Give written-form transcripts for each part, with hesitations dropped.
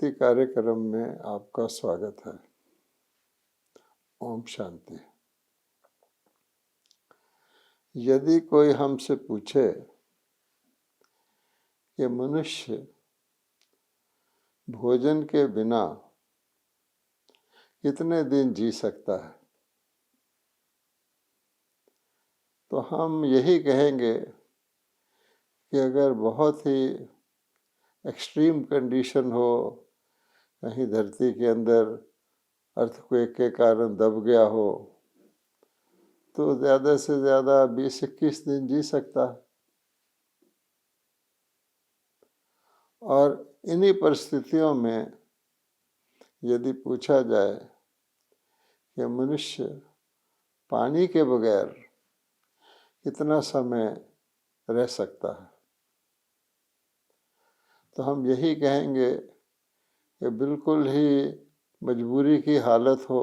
शांति कार्यक्रम में आपका स्वागत है। ओम शांति। यदि कोई हमसे पूछे कि मनुष्य भोजन के बिना कितने दिन जी सकता है, तो हम यही कहेंगे कि अगर बहुत ही एक्सट्रीम कंडीशन हो, कहीं धरती के अंदर अर्थक्वेक के कारण दब गया हो, तो ज़्यादा से ज़्यादा 20-21 दिन जी सकता है। और इन्हीं परिस्थितियों में यदि पूछा जाए कि मनुष्य पानी के बगैर कितना समय रह सकता है, तो हम यही कहेंगे कि बिल्कुल ही मजबूरी की हालत हो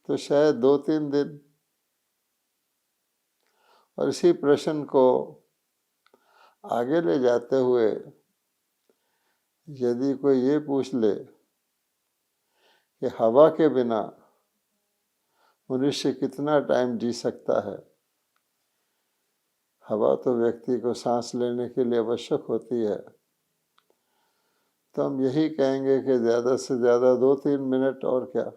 तो शायद 2-3 दिन। और इसी प्रश्न को आगे ले जाते हुए यदि कोई ये पूछ ले कि हवा के बिना मनुष्य कितना टाइम जी सकता है, हवा तो व्यक्ति को सांस लेने के लिए आवश्यक होती है, तो हम यही कहेंगे कि ज़्यादा से ज़्यादा 2-3 मिनट और क्या।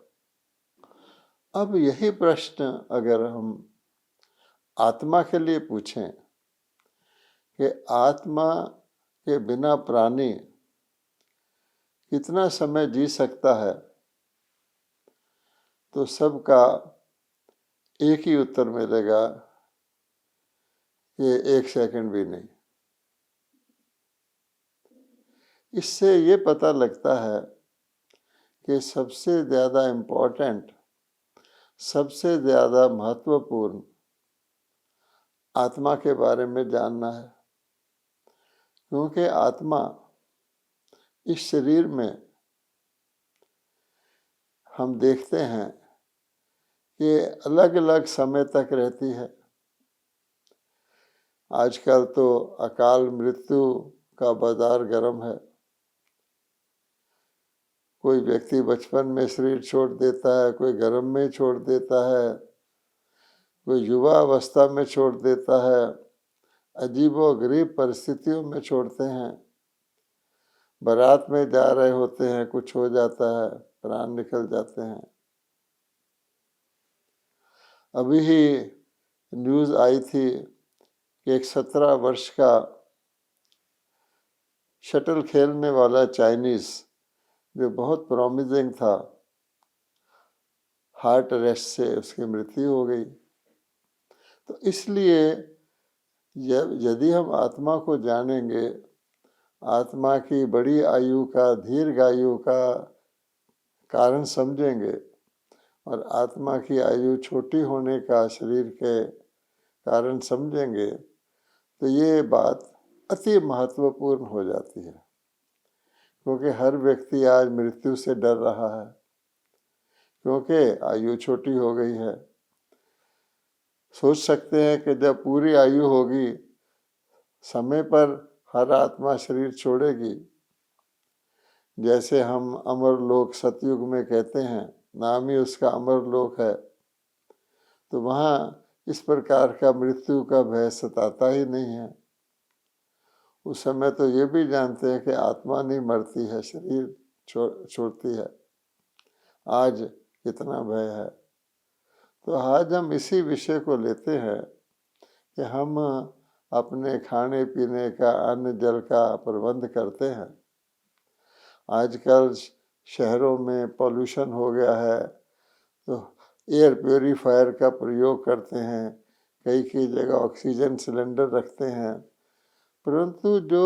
अब यही प्रश्न अगर हम आत्मा के लिए पूछें कि आत्मा के बिना प्राणी कितना समय जी सकता है, तो सबका एक ही उत्तर मिलेगा कि 1 सेकंड भी नहीं। इससे ये पता लगता है कि सबसे ज़्यादा इम्पोर्टेंट, सबसे ज़्यादा महत्वपूर्ण आत्मा के बारे में जानना है, क्योंकि आत्मा इस शरीर में हम देखते हैं कि अलग अलग समय तक रहती है। आजकल तो अकाल मृत्यु का बाजार गर्म है। कोई व्यक्ति बचपन में शरीर छोड़ देता है, कोई गर्भ में छोड़ देता है, कोई युवा अवस्था में छोड़ देता है, अजीबोगरीब परिस्थितियों में छोड़ते हैं। बारात में जा रहे होते हैं, कुछ हो जाता है, प्राण निकल जाते हैं। अभी ही न्यूज़ आई थी कि एक 17 वर्ष का शटल खेलने वाला चाइनीज़ जो बहुत प्रॉमिसिंग था, हार्ट अरेस्ट से उसकी मृत्यु हो गई। तो इसलिए यदि हम आत्मा को जानेंगे, आत्मा की बड़ी आयु का, दीर्घ आयु का कारण समझेंगे और आत्मा की आयु छोटी होने का शरीर के कारण समझेंगे, तो ये बात अति महत्वपूर्ण हो जाती है। क्योंकि हर व्यक्ति आज मृत्यु से डर रहा है, क्योंकि आयु छोटी हो गई है। सोच सकते हैं कि जब पूरी आयु होगी, समय पर हर आत्मा शरीर छोड़ेगी। जैसे हम अमर लोक सतयुग में कहते हैं, नाम ही उसका अमर लोक है, तो वहाँ इस प्रकार का मृत्यु का भय सताता ही नहीं है। उस समय तो ये भी जानते हैं कि आत्मा नहीं मरती है, शरीर छोड़ती है। आज कितना भय है। तो आज हम इसी विषय को लेते हैं कि हम अपने खाने पीने का, अन्न जल का प्रबंध करते हैं। आजकल शहरों में पॉल्यूशन हो गया है, तो एयर प्योरीफायर का प्रयोग करते हैं, कई जगह ऑक्सीजन सिलेंडर रखते हैं। परंतु जो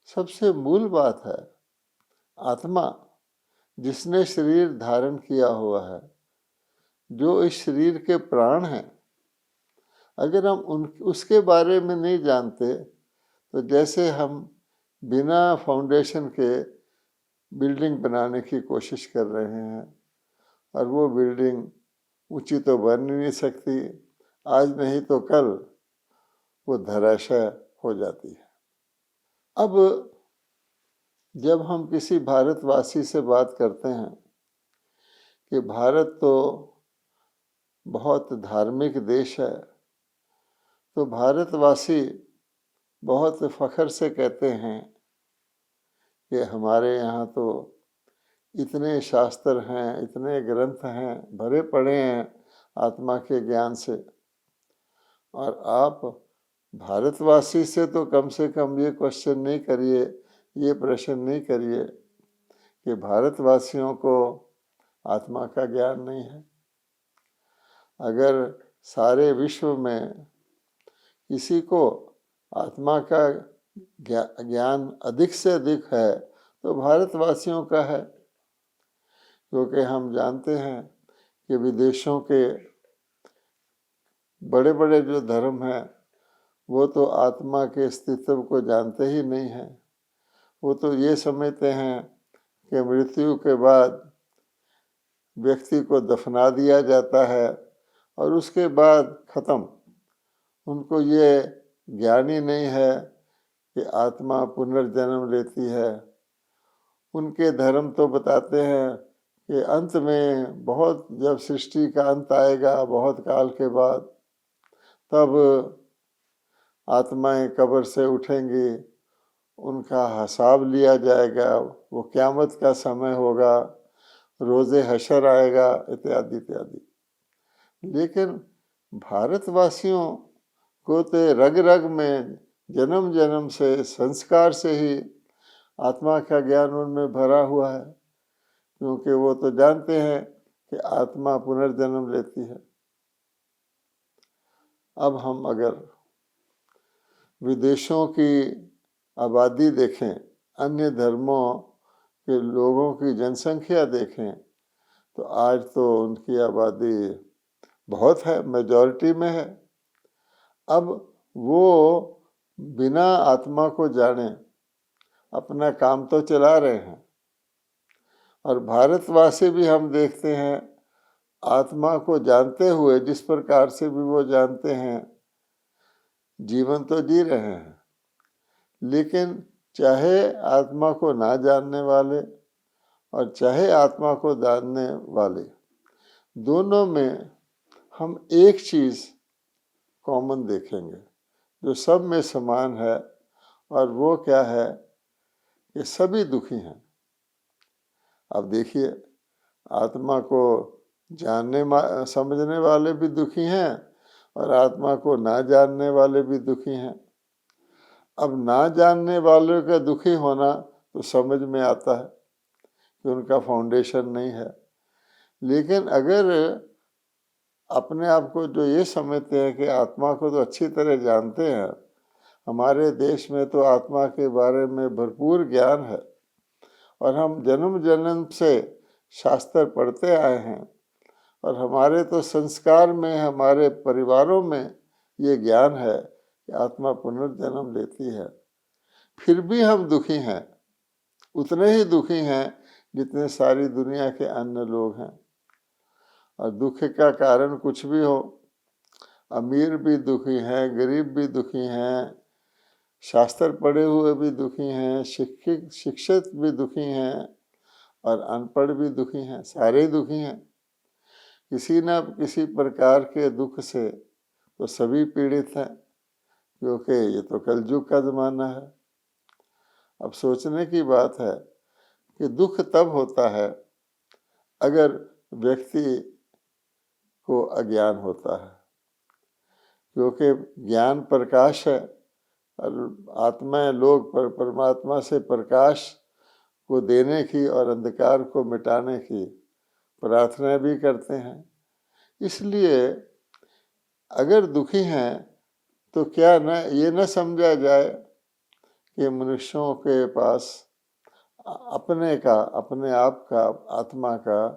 सबसे मूल बात है, आत्मा जिसने शरीर धारण किया हुआ है, जो इस शरीर के प्राण हैं, अगर हम उसके बारे में नहीं जानते, तो जैसे हम बिना फाउंडेशन के बिल्डिंग बनाने की कोशिश कर रहे हैं, और वो बिल्डिंग ऊंची तो बन नहीं सकती, आज नहीं तो कल वो धराशायी हो जाती है। अब जब हम किसी भारतवासी से बात करते हैं कि भारत तो बहुत धार्मिक देश है, तो भारतवासी बहुत फख्र से कहते हैं कि हमारे यहाँ तो इतने शास्त्र हैं, इतने ग्रंथ हैं, भरे पड़े हैं आत्मा के ज्ञान से, और आप भारतवासी से तो कम से कम ये क्वेश्चन नहीं करिए, ये प्रश्न नहीं करिए कि भारतवासियों को आत्मा का ज्ञान नहीं है। अगर सारे विश्व में किसी को आत्मा का ज्ञान अधिक से अधिक है तो भारतवासियों का है, क्योंकि हम जानते हैं कि विदेशों के बड़े बड़े जो धर्म हैं वो तो आत्मा के अस्तित्व को जानते ही नहीं हैं। वो तो ये समझते हैं कि मृत्यु के बाद व्यक्ति को दफना दिया जाता है और उसके बाद ख़त्म। उनको ये ज्ञान ही नहीं है कि आत्मा पुनर्जन्म लेती है। उनके धर्म तो बताते हैं कि अंत में बहुत, जब सृष्टि का अंत आएगा बहुत काल के बाद, तब आत्माएं कब्र से उठेंगी, उनका हिसाब लिया जाएगा, वो क़यामत का समय होगा, रोज़े हशर आएगा, इत्यादि इत्यादि। लेकिन भारतवासियों को तो रग रग में जन्म जन्म से संस्कार से ही आत्मा का ज्ञान उनमें भरा हुआ है, क्योंकि वो तो जानते हैं कि आत्मा पुनर्जन्म लेती है। अब हम अगर विदेशों की आबादी देखें, अन्य धर्मों के लोगों की जनसंख्या देखें, तो आज तो उनकी आबादी बहुत है, मेजॉरिटी में है। अब वो बिना आत्मा को जाने अपना काम तो चला रहे हैं, और भारतवासी भी हम देखते हैं आत्मा को जानते हुए, जिस प्रकार से भी वो जानते हैं, जीवन तो जी रहे हैं। लेकिन चाहे आत्मा को ना जानने वाले और चाहे आत्मा को जानने वाले, दोनों में हम एक चीज़ कॉमन देखेंगे जो सब में समान है, और वो क्या है कि सभी दुखी हैं। अब देखिए, आत्मा को जानने समझने वाले भी दुखी हैं और आत्मा को ना जानने वाले भी दुखी हैं। अब ना जानने वालों का दुखी होना तो समझ में आता है कि उनका फाउंडेशन नहीं है। लेकिन अगर अपने आप को जो ये समझते हैं कि आत्मा को तो अच्छी तरह जानते हैं, हमारे देश में तो आत्मा के बारे में भरपूर ज्ञान है और हम जन्म जन्म से शास्त्र पढ़ते आए हैं, और हमारे तो संस्कार में, हमारे परिवारों में ये ज्ञान है कि आत्मा पुनर्जन्म लेती है, फिर भी हम दुखी हैं, उतने ही दुखी हैं जितने सारी दुनिया के अन्य लोग हैं। और दुख का कारण कुछ भी हो, अमीर भी दुखी हैं, गरीब भी दुखी हैं, शास्त्र पढ़े हुए भी दुखी हैं, शिक्षित भी दुखी हैं, और अनपढ़ भी दुखी हैं, सारे दुखी हैं। किसी न किसी प्रकार के दुख से तो सभी पीड़ित हैं, क्योंकि ये तो कलयुग का ज़माना है। अब सोचने की बात है कि दुख तब होता है अगर व्यक्ति को अज्ञान होता है, क्योंकि ज्ञान प्रकाश है, और आत्माएं लोग परमात्मा से प्रकाश को देने की और अंधकार को मिटाने की प्रार्थना भी करते हैं। इसलिए अगर दुखी हैं तो क्या न ये न समझा जाए कि मनुष्यों के पास अपने आप का, आत्मा का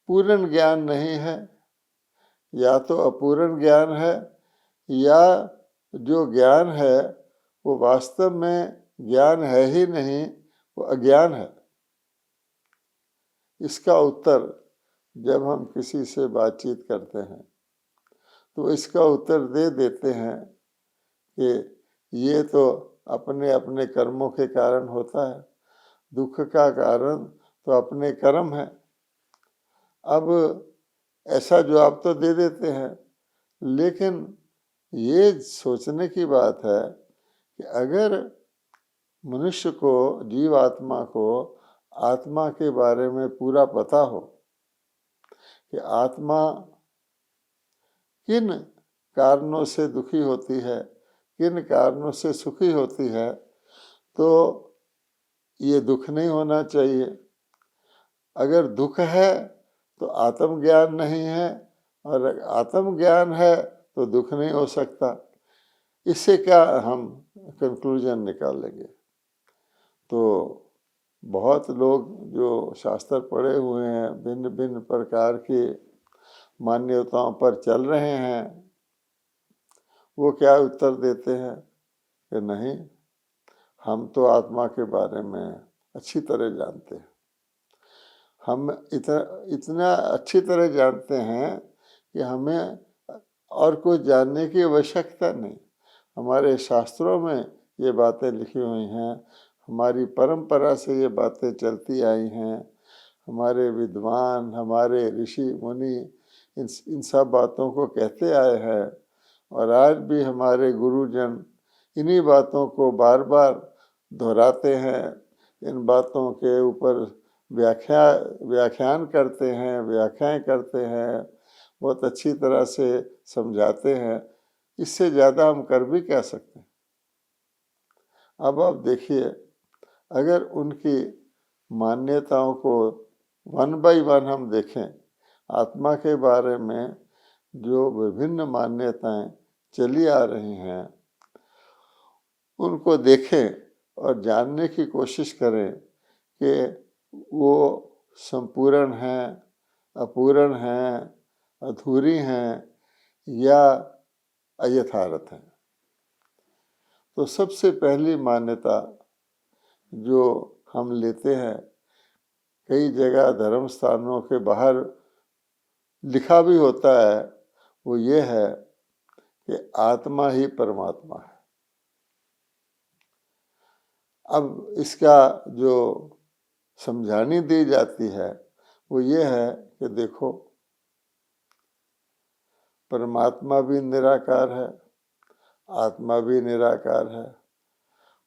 पूर्ण ज्ञान नहीं है, या तो अपूर्ण ज्ञान है, या जो ज्ञान है वो वास्तव में ज्ञान है ही नहीं, वो अज्ञान है। इसका उत्तर जब हम किसी से बातचीत करते हैं तो इसका उत्तर दे देते हैं कि ये तो अपने अपने कर्मों के कारण होता है, दुख का कारण तो अपने कर्म है। अब ऐसा जवाब तो दे देते हैं, लेकिन ये सोचने की बात है कि अगर मनुष्य को, जीव आत्मा को आत्मा के बारे में पूरा पता हो कि आत्मा किन कारणों से दुखी होती है, किन कारणों से सुखी होती है, तो ये दुख नहीं होना चाहिए। अगर दुख है तो आत्मज्ञान नहीं है, और आत्मज्ञान है तो दुख नहीं हो सकता। इससे क्या हम कंक्लूजन निकालेंगे? तो बहुत लोग जो शास्त्र पढ़े हुए हैं, भिन्न भिन्न प्रकार की मान्यताओं पर चल रहे हैं, वो क्या उत्तर देते हैं कि नहीं, हम तो आत्मा के बारे में अच्छी तरह जानते हैं। हम इतना अच्छी तरह जानते हैं कि हमें और कुछ जानने की आवश्यकता नहीं। हमारे शास्त्रों में ये बातें लिखी हुई हैं, हमारी परंपरा से ये बातें चलती आई हैं, हमारे विद्वान, हमारे ऋषि मुनि इन सब बातों को कहते आए हैं, और आज भी हमारे गुरुजन इन्हीं बातों को बार बार दोहराते हैं, इन बातों के ऊपर व्याख्यान करते हैं, व्याख्याएं करते हैं, बहुत अच्छी तरह से समझाते हैं। इससे ज़्यादा हम कर भी क्या सकते हैं? अब आप देखिए, अगर उनकी मान्यताओं को वन बाय वन हम देखें, आत्मा के बारे में जो विभिन्न मान्यताएं चली आ रही हैं, उनको देखें और जानने की कोशिश करें कि वो संपूर्ण हैं, अपूर्ण हैं, अधूरी हैं या अयथार्थ हैं। तो सबसे पहली मान्यता जो हम लेते हैं, कई जगह धर्म स्थानों के बाहर लिखा भी होता है, वो ये है कि आत्मा ही परमात्मा है। अब इसका जो समझानी दी जाती है वो ये है कि देखो, परमात्मा भी निराकार है, आत्मा भी निराकार है।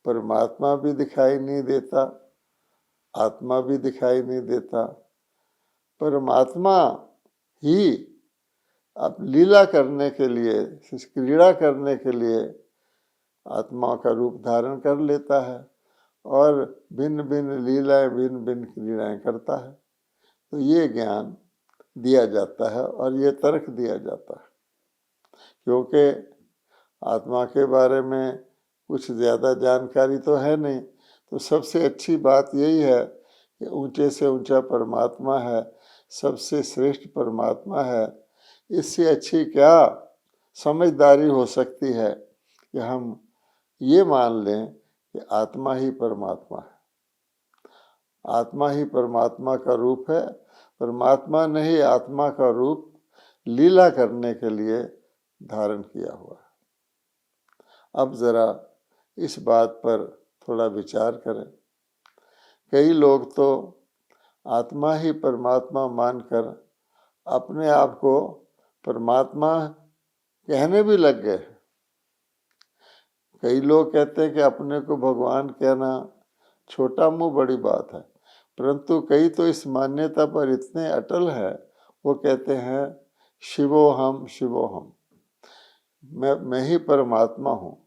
परमात्मा भी दिखाई नहीं देता, आत्मा भी दिखाई नहीं देता। परमात्मा ही अब लीला करने के लिए, क्रीड़ा करने के लिए आत्मा का रूप धारण कर लेता है और भिन्न भिन्न लीलाएं, भिन्न भिन्न क्रीड़ाएं करता है। तो ये ज्ञान दिया जाता है और ये तर्क दिया जाता है, क्योंकि आत्मा के बारे में कुछ ज़्यादा जानकारी तो है नहीं। तो सबसे अच्छी बात यही है कि ऊंचे से ऊंचा परमात्मा है, सबसे श्रेष्ठ परमात्मा है। इससे अच्छी क्या समझदारी हो सकती है कि हम ये मान लें कि आत्मा ही परमात्मा है, आत्मा ही परमात्मा का रूप है। परमात्मा ने ही आत्मा का रूप लीला करने के लिए धारण किया हुआ है। अब ज़रा इस बात पर थोड़ा विचार करें। कई लोग तो आत्मा ही परमात्मा मानकर अपने आप को परमात्मा कहने भी लग गए। कई लोग कहते हैं कि अपने को भगवान कहना छोटा मुंह बड़ी बात है, परंतु कई तो इस मान्यता पर इतने अटल है, वो कहते हैं शिवोहम शिवोहम, मैं ही परमात्मा हूँ।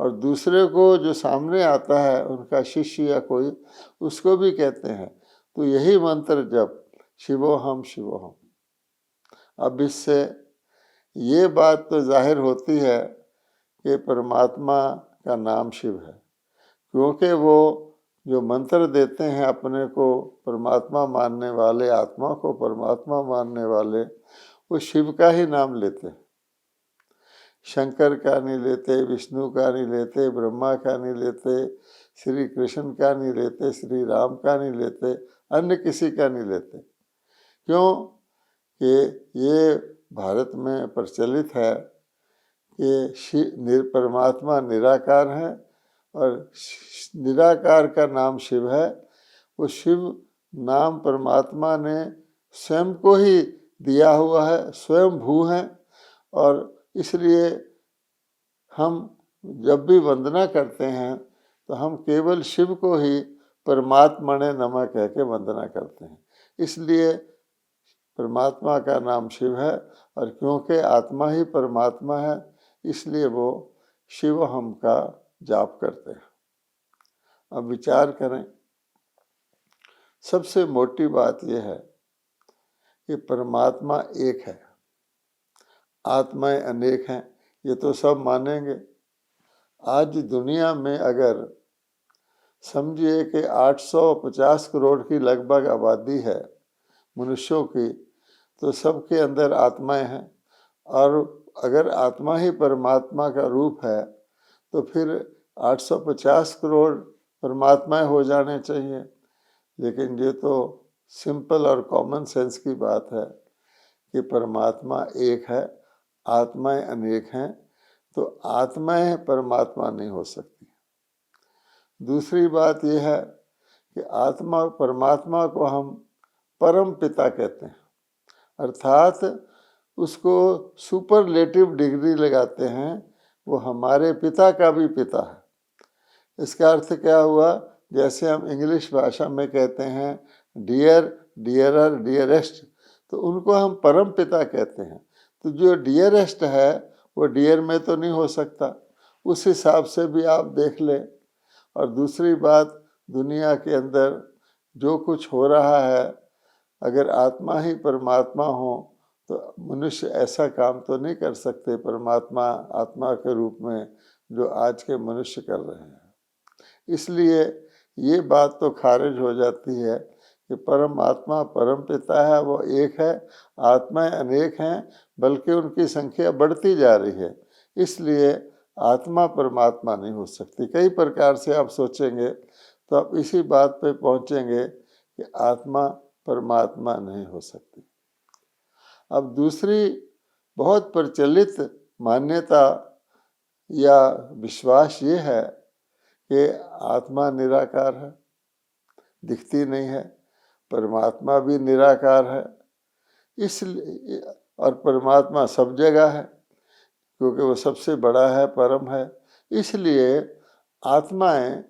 और दूसरे को जो सामने आता है, उनका शिष्य या कोई, उसको भी कहते हैं तो यही मंत्र जप, शिवोहम शिवोहम। अब इससे ये बात तो जाहिर होती है कि परमात्मा का नाम शिव है, क्योंकि वो जो मंत्र देते हैं अपने को परमात्मा मानने वाले, आत्मा को परमात्मा मानने वाले, वो शिव का ही नाम लेते हैं। शंकर का नहीं लेते, विष्णु का नहीं लेते, ब्रह्मा का नहीं लेते, श्री कृष्ण का नहीं लेते, श्री राम का नहीं लेते, अन्य किसी का नहीं लेते। क्यों कि ये भारत में प्रचलित है कि परमात्मा निराकार है और निराकार का नाम शिव है। वो शिव नाम परमात्मा ने स्वयं को ही दिया हुआ है, स्वयं भू है। और इसलिए हम जब भी वंदना करते हैं तो हम केवल शिव को ही परमात्मने नमः कह के वंदना करते हैं। इसलिए परमात्मा का नाम शिव है, और क्योंकि आत्मा ही परमात्मा है इसलिए वो शिव हम का जाप करते हैं। अब विचार करें, सबसे मोटी बात यह है कि परमात्मा एक है, आत्माएं अनेक हैं, ये तो सब मानेंगे। आज दुनिया में अगर समझिए कि 850 करोड़ की लगभग आबादी है मनुष्यों की, तो सबके अंदर आत्माएं हैं। और अगर आत्मा ही परमात्मा का रूप है तो फिर 850 करोड़ परमात्माएं हो जाने चाहिए। लेकिन ये तो सिंपल और कॉमन सेंस की बात है कि परमात्मा एक है, आत्माएं अनेक हैं, तो आत्माएं परमात्मा नहीं हो सकती। दूसरी बात यह है कि आत्मा परमात्मा को हम परम पिता कहते हैं, अर्थात उसको सुपरलेटिव डिग्री लगाते हैं, वो हमारे पिता का भी पिता है। इसका अर्थ क्या हुआ, जैसे हम इंग्लिश भाषा में कहते हैं डियर, डियरर, डियरेस्ट, तो उनको हम परम पिता कहते हैं। तो जो डियरेस्ट है वो डियर में तो नहीं हो सकता, उस हिसाब से भी आप देख लें। और दूसरी बात, दुनिया के अंदर जो कुछ हो रहा है, अगर आत्मा ही परमात्मा हो तो मनुष्य ऐसा काम तो नहीं कर सकते परमात्मा आत्मा के रूप में जो आज के मनुष्य कर रहे हैं। इसलिए ये बात तो खारिज हो जाती है कि परमात्मा परम पिता है, वो एक है, आत्माएं अनेक हैं, बल्कि उनकी संख्या बढ़ती जा रही है। इसलिए आत्मा परमात्मा नहीं हो सकती। कई प्रकार से आप सोचेंगे तो आप इसी बात पे पहुंचेंगे कि आत्मा परमात्मा नहीं हो सकती। अब दूसरी बहुत प्रचलित मान्यता या विश्वास ये है कि आत्मा निराकार है, दिखती नहीं है, परमात्मा भी निराकार है, इसलिए और परमात्मा सब जगह है क्योंकि वो सबसे बड़ा है, परम है। इसलिए आत्माएं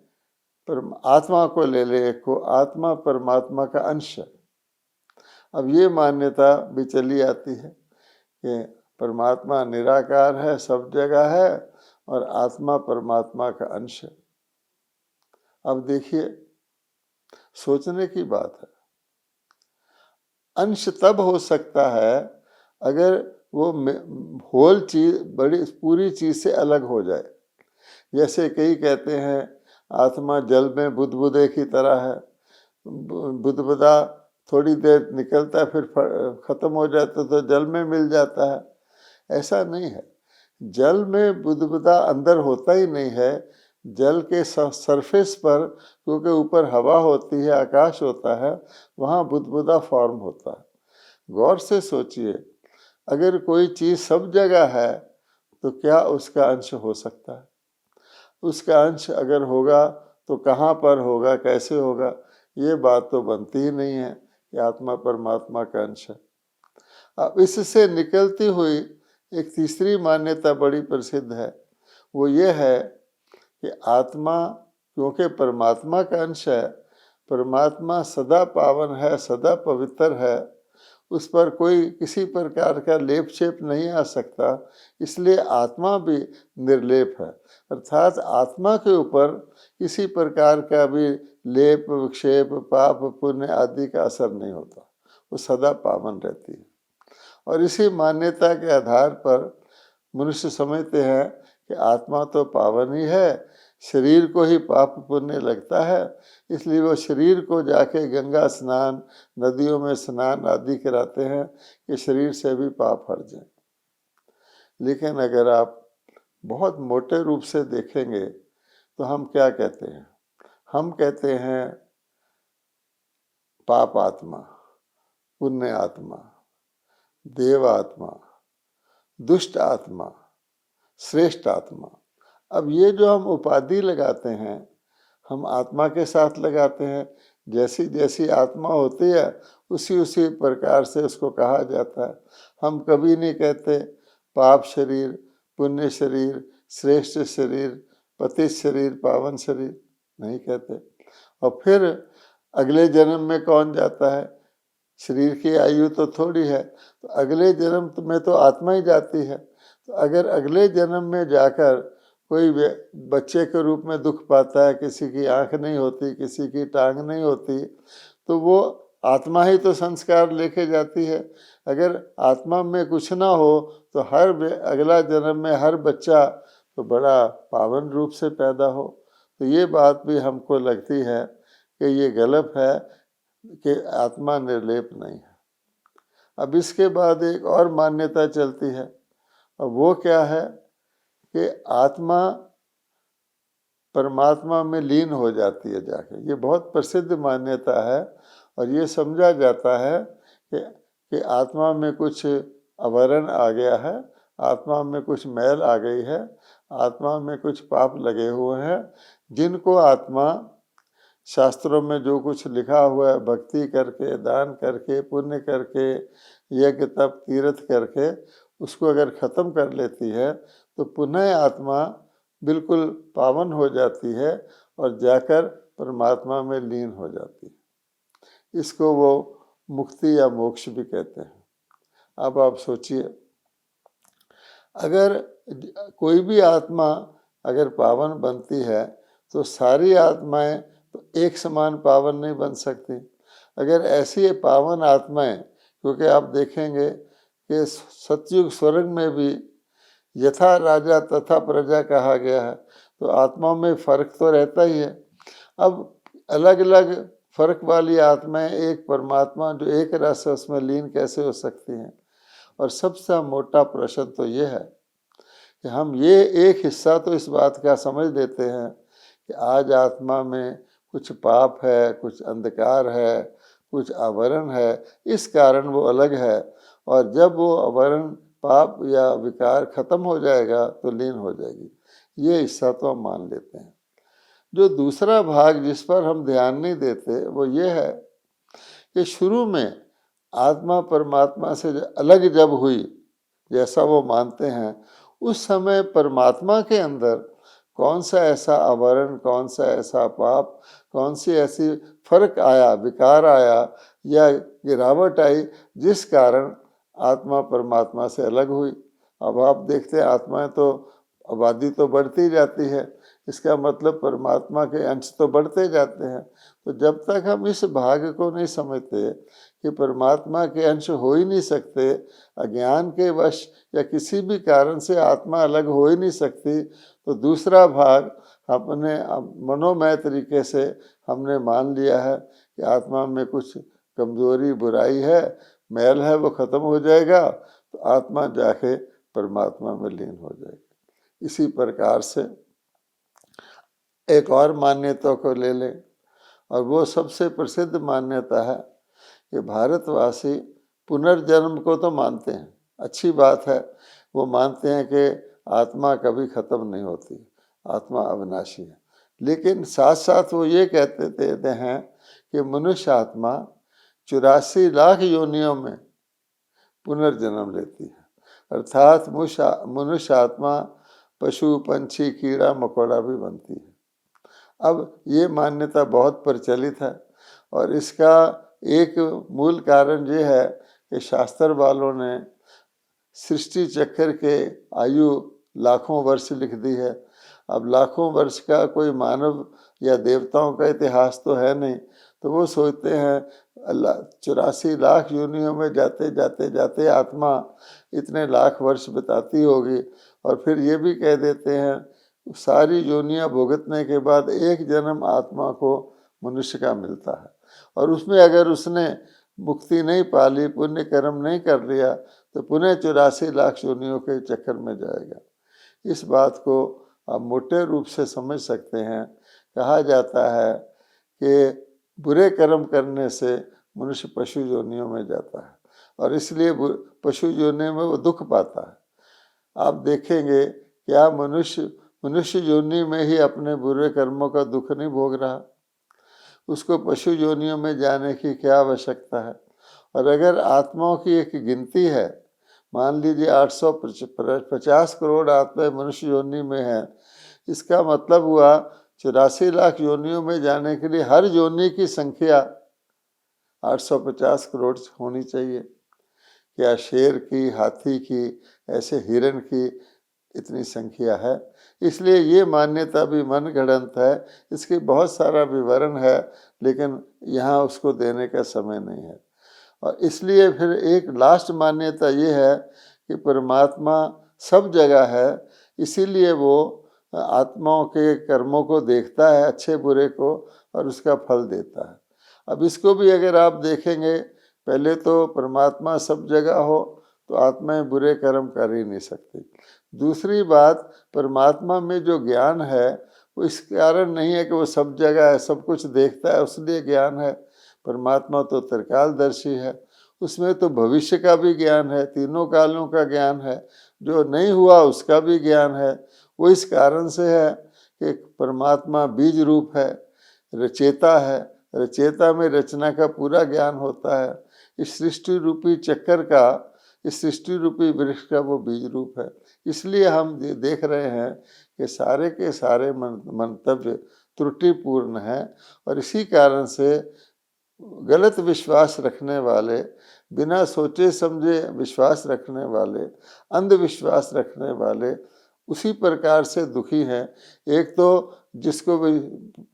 आत्मा को ले ले एक को, आत्मा परमात्मा का अंश है। अब ये मान्यता भी चली आती है कि परमात्मा निराकार है, सब जगह है, और आत्मा परमात्मा का अंश है। अब देखिए, सोचने की बात है, अंश तब हो सकता है अगर वो होल चीज, बड़ी पूरी चीज से अलग हो जाए। जैसे कई कहते हैं आत्मा जल में बुदबुदे की तरह है, बुदबुदा थोड़ी देर निकलता है फिर खत्म हो जाता है तो जल में मिल जाता है। ऐसा नहीं है, जल में बुदबुदा अंदर होता ही नहीं है। जल के सरफेस पर, क्योंकि ऊपर हवा होती है, आकाश होता है, वहाँ बुदबुदा फॉर्म होता है। गौर से सोचिए, अगर कोई चीज़ सब जगह है तो क्या उसका अंश हो सकता है? उसका अंश अगर होगा तो कहाँ पर होगा, कैसे होगा? ये बात तो बनती ही नहीं है कि आत्मा परमात्मा का अंश है। अब इससे निकलती हुई एक तीसरी मान्यता बड़ी प्रसिद्ध है, वो ये है कि आत्मा क्योंकि परमात्मा का अंश है, परमात्मा सदा पावन है, सदा पवित्र है, उस पर कोई किसी प्रकार का लेप छेप नहीं आ सकता, इसलिए आत्मा भी निर्लेप है। अर्थात आत्मा के ऊपर किसी प्रकार का भी लेप, विक्षेप, पाप, पुण्य आदि का असर नहीं होता, वो सदा पावन रहती है। और इसी मान्यता के आधार पर मनुष्य समझते हैं कि आत्मा तो पावन ही है, शरीर को ही पाप पुण्य लगता है, इसलिए वो शरीर को जाके गंगा स्नान, नदियों में स्नान आदि कराते हैं कि शरीर से भी पाप हट जाए। लेकिन अगर आप बहुत मोटे रूप से देखेंगे तो हम क्या कहते हैं? हम कहते हैं पाप आत्मा, पुण्य आत्मा, देव आत्मा, दुष्ट आत्मा, श्रेष्ठ आत्मा। अब ये जो हम उपाधि लगाते हैं, हम आत्मा के साथ लगाते हैं। जैसी जैसी आत्मा होती है उसी उसी प्रकार से उसको कहा जाता है। हम कभी नहीं कहते पाप शरीर, पुण्य शरीर, श्रेष्ठ शरीर, पतित शरीर, पावन शरीर, नहीं कहते। और फिर अगले जन्म में कौन जाता है? शरीर की आयु तो थोड़ी है, तो अगले जन्म में तो आत्मा ही जाती है। तो अगर अगले जन्म में जाकर कोई बच्चे के रूप में दुख पाता है, किसी की आंख नहीं होती, किसी की टांग नहीं होती, तो वो आत्मा ही तो संस्कार लेके जाती है। अगर आत्मा में कुछ ना हो तो अगला जन्म में हर बच्चा तो बड़ा पावन रूप से पैदा हो। तो ये बात भी हमको लगती है कि ये गलत है कि आत्मा निर्लेप नहीं है। अब इसके बाद एक और मान्यता चलती है, और वो क्या है कि आत्मा परमात्मा में लीन हो जाती है जाके। ये बहुत प्रसिद्ध मान्यता है, और ये समझा जाता है कि आत्मा में कुछ आवरण आ गया है, आत्मा में कुछ मैल आ गई है, आत्मा में कुछ पाप लगे हुए हैं, जिनको आत्मा शास्त्रों में जो कुछ लिखा हुआ है, भक्ति करके, दान करके, पुण्य करके, यज्ञ तप तीर्थ करके उसको अगर खत्म कर लेती है तो पुनः आत्मा बिल्कुल पावन हो जाती है और जाकर परमात्मा में लीन हो जाती है। इसको वो मुक्ति या मोक्ष भी कहते हैं। अब आप सोचिए, अगर कोई भी आत्मा अगर पावन बनती है तो सारी आत्माएं तो एक समान पावन नहीं बन सकती। अगर ऐसी पावन आत्माएं, क्योंकि आप देखेंगे कि सतयुग स्वर्ग में भी यथा राजा तथा प्रजा कहा गया है, तो आत्मा में फर्क तो रहता ही है। अब अलग अलग फर्क वाली आत्माएं एक परमात्मा जो एक रस है उसमें लीन कैसे हो सकती हैं? और सबसे मोटा प्रश्न तो ये है कि हम ये एक हिस्सा तो इस बात का समझ लेते हैं कि आज आत्मा में कुछ पाप है, कुछ अंधकार है, कुछ आवरण है, इस कारण वो अलग है, और जब वो आवरण पाप या विकार खत्म हो जाएगा तो लीन हो जाएगी। ये हिस्सा तो हम मान लेते हैं। जो दूसरा भाग जिस पर हम ध्यान नहीं देते वो ये है कि शुरू में आत्मा परमात्मा से अलग जब हुई, जैसा वो मानते हैं, उस समय परमात्मा के अंदर कौन सा ऐसा आवरण, कौन सा ऐसा पाप, कौन सी ऐसी फर्क आया, विकार आया या गिरावट आई, जिस कारण आत्मा परमात्मा से अलग हुई। अब आप देखते हैं आत्माएं तो आबादी तो बढ़ती जाती है, इसका मतलब परमात्मा के अंश तो बढ़ते जाते हैं। तो जब तक हम इस भाग को नहीं समझते कि परमात्मा के अंश हो ही नहीं सकते, अज्ञान के वश या किसी भी कारण से आत्मा अलग हो ही नहीं सकती, तो दूसरा भाग अपने मनोमय तरीके से हमने मान लिया है कि आत्मा में कुछ कमजोरी, बुराई है, मैल है, वो खत्म हो जाएगा तो आत्मा जाके परमात्मा में लीन हो जाएगी। इसी प्रकार से एक और मान्यता को ले लें, और वो सबसे प्रसिद्ध मान्यता है कि भारतवासी पुनर्जन्म को तो मानते हैं, अच्छी बात है, वो मानते हैं कि आत्मा कभी खत्म नहीं होती, आत्मा अविनाशी है। लेकिन साथ साथ वो ये कहते हैं कि मनुष्य आत्मा 84 लाख योनियों में पुनर्जन्म लेती है, अर्थात मनुष्य आत्मा पशु, पंछी, कीड़ा मकोड़ा भी बनती है। अब ये मान्यता बहुत प्रचलित है, और इसका एक मूल कारण ये है कि शास्त्र वालों ने सृष्टि चक्र के आयु लाखों वर्ष लिख दी है। अब लाखों वर्ष का कोई मानव या देवताओं का इतिहास तो है नहीं, तो वो सोचते हैं 84 लाख योनियों में जाते जाते जाते आत्मा इतने लाख वर्ष बिताती होगी, और फिर ये भी कह देते हैं सारी योनियां भुगतने के बाद एक जन्म आत्मा को मनुष्य का मिलता है, और उसमें अगर उसने मुक्ति नहीं पाली, पुण्य कर्म नहीं कर लिया, तो पुनः 84 लाख योनियों के चक्कर में जाएगा। इस बात को आप मोटे रूप से समझ सकते हैं। कहा जाता है कि बुरे कर्म करने से मनुष्य पशु योनियों में जाता है, और इसलिए पशु योनि में वो दुख पाता है। आप देखेंगे क्या मनुष्य योनि में ही अपने बुरे कर्मों का दुख नहीं भोग रहा, उसको पशु योनियों में जाने की क्या आवश्यकता है। और अगर आत्माओं की एक गिनती है, मान लीजिए 850 करोड़ आत्माएं मनुष्य योनि में है, इसका मतलब हुआ 84 लाख योनियों में जाने के लिए हर योनि की संख्या 850 करोड़ होनी चाहिए। क्या शेर की, हाथी की, ऐसे हिरण की इतनी संख्या है। इसलिए ये मान्यता भी मनगढ़ंत है, इसकी बहुत सारा विवरण है, लेकिन यहाँ उसको देने का समय नहीं है। और इसलिए फिर एक लास्ट मान्यता ये है कि परमात्मा सब जगह है, इसीलिए वो आत्माओं के कर्मों को देखता है, अच्छे बुरे को, और उसका फल देता है। अब इसको भी अगर आप देखेंगे, पहले तो परमात्मा सब जगह हो तो आत्माएं बुरे कर्म कर ही नहीं सकती। दूसरी बात, परमात्मा में जो ज्ञान है वो इस कारण नहीं है कि वो सब जगह है, सब कुछ देखता है उसलिए ज्ञान है। परमात्मा तो त्रिकालदर्शी है, उसमें तो भविष्य का भी ज्ञान है, तीनों कालों का ज्ञान है, जो नहीं हुआ उसका भी ज्ञान है। वो इस कारण से है कि परमात्मा बीज रूप है, रचेता है, रचेता में रचना का पूरा ज्ञान होता है। इस सृष्टि रूपी चक्कर का, इस सृष्टि रूपी वृक्ष का वो बीज रूप है। इसलिए हम देख रहे हैं कि सारे के सारे मंतव्य त्रुटिपूर्ण हैं, और इसी कारण से गलत विश्वास रखने वाले, बिना सोचे समझे विश्वास रखने वाले, अंधविश्वास रखने वाले उसी प्रकार से दुखी हैं। एक तो जिसको भी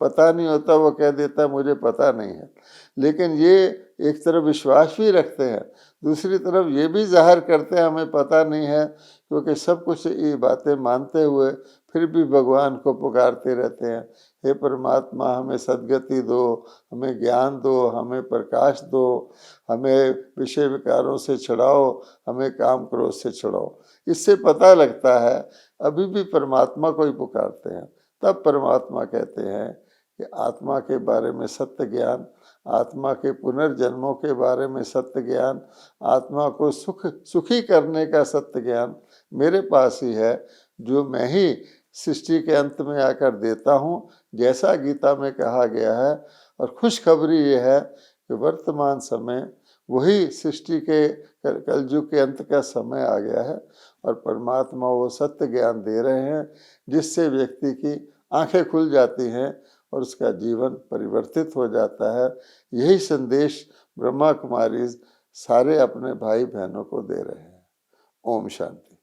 पता नहीं होता वो कह देता मुझे पता नहीं है, लेकिन ये एक तरफ विश्वास भी रखते हैं, दूसरी तरफ ये भी जाहिर करते हैं हमें पता नहीं है, क्योंकि सब कुछ ये बातें मानते हुए फिर भी भगवान को पुकारते रहते हैं, हे परमात्मा हमें सद्गति दो, हमें ज्ञान दो, हमें प्रकाश दो, हमें विषय विकारों से छुड़ाओ, हमें काम क्रोध से छुड़ाओ। इससे पता लगता है अभी भी परमात्मा को ही पुकारते हैं। तब परमात्मा कहते हैं कि आत्मा के बारे में सत्य ज्ञान, आत्मा के पुनर्जन्मों के बारे में सत्य ज्ञान, आत्मा को सुखी करने का सत्य ज्ञान मेरे पास ही है, जो मैं ही सृष्टि के अंत में आकर देता हूँ, जैसा गीता में कहा गया है। और खुशखबरी ये है कि वर्तमान समय वही सृष्टि के कलयुग के अंत का समय आ गया है, और परमात्मा वो सत्य ज्ञान दे रहे हैं, जिससे व्यक्ति की आंखें खुल जाती हैं और उसका जीवन परिवर्तित हो जाता है। यही संदेश ब्रह्मा कुमारी सारे अपने भाई बहनों को दे रहे हैं। ओम शांति।